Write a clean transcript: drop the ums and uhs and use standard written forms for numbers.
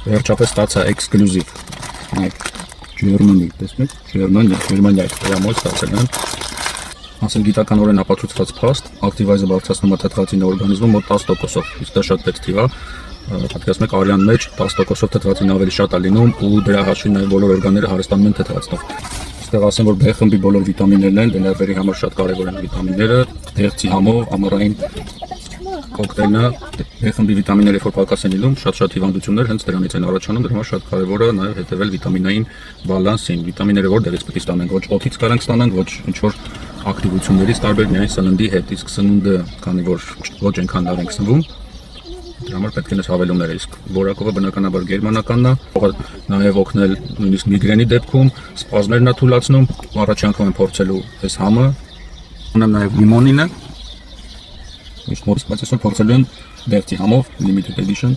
Վերջապես ստացա էքսկլյուզիվ։ Այդ Germany, տեսնեք, Գերմանիա դրամոց ստացել են։ Ասել գիտականորեն ապացուցված փաստ, ակտիվայզը բարձրացնում է թթվածինի օրգանիզմում մոտ 10%-ով, իսկ դա շատ պետք թիվ է։ Պատկերացնում եք արյան մեջ 10%-ով թթվածին ավելի շատ է լինում ու դրա հաշվին նաև բոլոր օրգանները հարստանում են թթվածնով։ Այստեղ ասեմ, որ B խմբի բոլոր վիտամիններն են, բնարբերի համար շատ կարևոր են վիտամինները, դեղցի համով, ամառային կոկտեյլը, B խմբի վիտամինները որ պակաս են լինում, շատ հիվանդություններ հենց դրանից են առաջանում, դրա համար շատ կարևոր է նաև հետևել վիտամինային բալանսին։ Վիտամինները որտեղից պետք է ստանանք, ոչ օդից կարանք ստանանք, ոչ ինչ-որ ակտիվություններից, տարբեր միայն սննդի հետ, իսկ սնունդը, քանի որ ոչ այնքան լավ ենք սնվում, դրա համար պետք է նես հավելումներ, իսկ որակովը բնականաբար գերմանականն է, նաև օգնել նույնիսկ միգրենի դեպքում, սպազմերն է թուլացնում, առաջի անգամ եմ փորձելու այս համը, ունեմ նաև լիմոնինը, բայց այսօր փորձելու եմ դեղցի համով, limited edition,